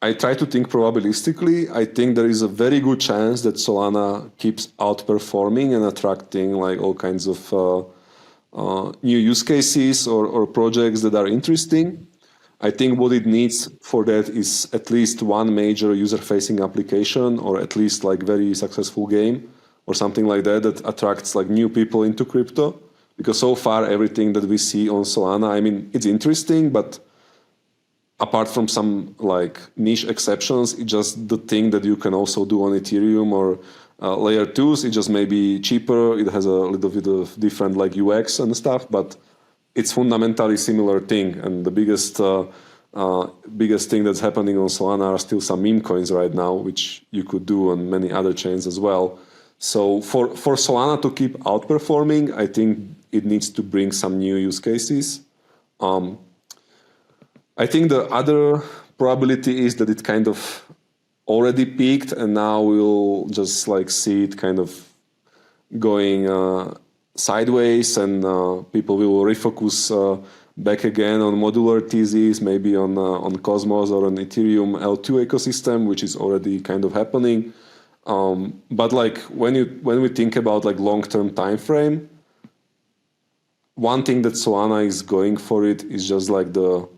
I try to think probabilistically. I think there is a very good chance that Solana keeps outperforming and attracting like all kinds of new use cases or projects that are interesting. I think what it needs for that is at least one major user-facing application, or at least like very successful game or something like that that attracts like new people into crypto. Because so far everything that we see on Solana, I mean, it's interesting, but apart from some like niche exceptions, it's just the thing that you can also do on Ethereum or layer 2s. It just may be cheaper. It has a little bit of different like UX and stuff, but it's fundamentally similar thing. And the biggest thing that's happening on Solana are still some meme coins right now, which you could do on many other chains as well. So for Solana to keep outperforming, I think it needs to bring some new use cases. I think the other probability is that it kind of already peaked, and now we'll just like see it kind of going sideways, and people will refocus back again on modular TZs, maybe on Cosmos or on Ethereum L2 ecosystem, which is already kind of happening. But like when we think about like long-term time frame, one thing that Solana is going for it is just like the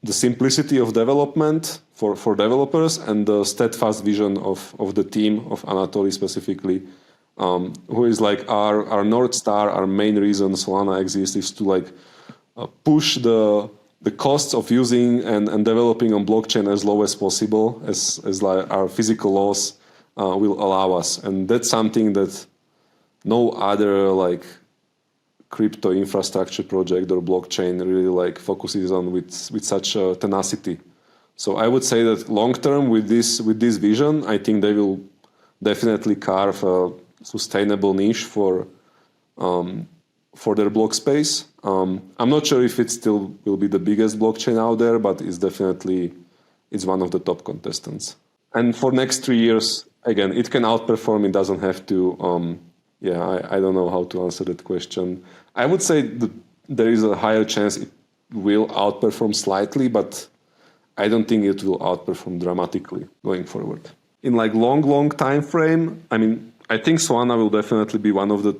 simplicity of development for developers and the steadfast vision of the team of Anatoly specifically, who is like our North Star. Our main reason Solana exists is to like push the costs of using and developing on blockchain as low as possible, as like our physical laws will allow us. And that's something that no other like crypto infrastructure project or blockchain really like focuses on with such tenacity. So I would say that long term with this vision, I think they will definitely carve a sustainable niche for their block space. I'm not sure if it still will be the biggest blockchain out there, but it's one of the top contestants. And for next 3 years, again, it can outperform. It doesn't have to. I don't know how to answer that question. I would say that there is a higher chance it will outperform slightly, but I don't think it will outperform dramatically going forward. In like long time frame, I mean, I think Solana will definitely be one of the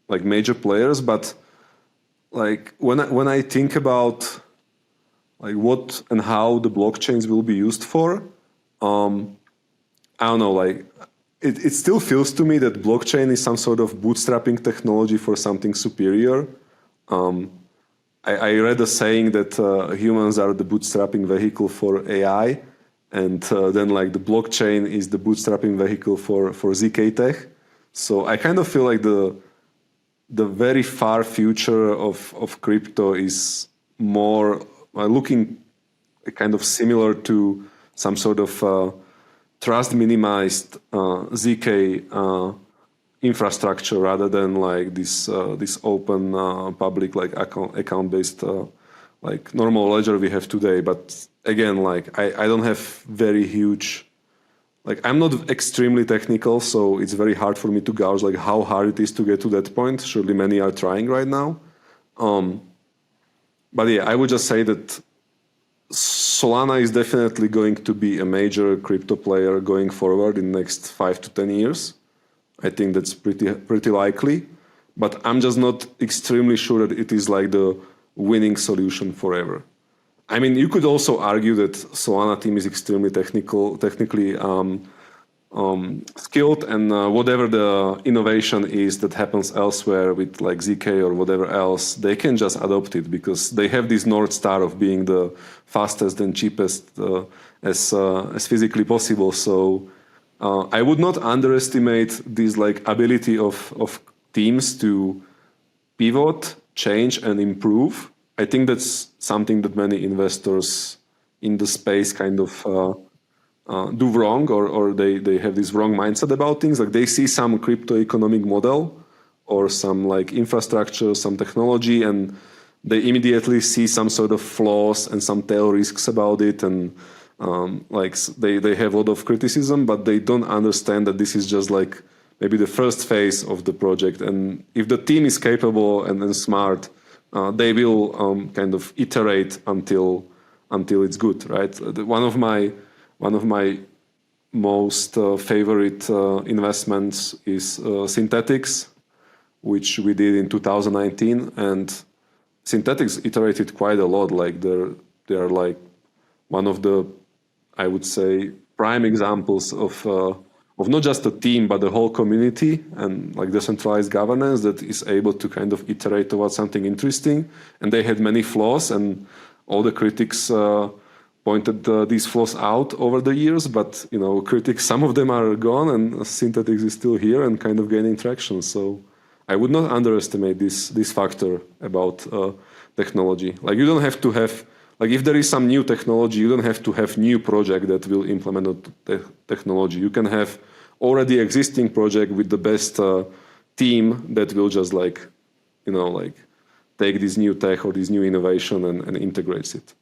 like major players, but like when I think about like what and how the blockchains will be used for, I don't know, like it still feels to me that blockchain is some sort of bootstrapping technology for something superior. I read a saying that humans are the bootstrapping vehicle for AI, and then like the blockchain is the bootstrapping vehicle for ZK tech. So I kind of feel like the very far future of crypto is more looking kind of similar to some sort of trust minimized ZK infrastructure rather than like this open public like account based like normal ledger we have today. But again, like I don't have very huge, like I'm not extremely technical, so it's very hard for me to gauge like how hard it is to get to that point. Surely many are trying right now. But yeah, I would just say that Solana is definitely going to be a major crypto player going forward in the next 5 to 10 years. I think that's pretty likely, but I'm just not extremely sure that it is like the winning solution forever. I mean, you could also argue that Solana team is extremely technically skilled, and whatever the innovation is that happens elsewhere with like ZK or whatever else, they can just adopt it because they have this North Star of being the fastest and cheapest as physically possible. So I would not underestimate this like ability of teams to pivot, change, and improve. I think that's something that many investors in the space kind of do wrong, or they have this wrong mindset about things. Like they see some crypto economic model or some like infrastructure, some technology, and they immediately see some sort of flaws and some tail risks about it, and like they have a lot of criticism, but they don't understand that this is just like maybe the first phase of the project. And if the team is capable and smart, they will kind of iterate until until it's good, right? One of my most favorite investments is Synthetics, which we did in 2019, and Synthetics iterated quite a lot. Like they're like one of the, I would say, prime examples of not just a team but the whole community and like decentralized governance that is able to kind of iterate towards something interesting. And they had many flaws, and all the critics pointed these flaws out over the years. But critics, some of them are gone, and Synthetics is still here and kind of gaining traction. So I would not underestimate this factor about technology. Like you don't have to have, like if there is some new technology, you don't have to have new project that will implement the technology. You can have already existing project with the best team that will just like take this new tech or this new innovation and integrates it.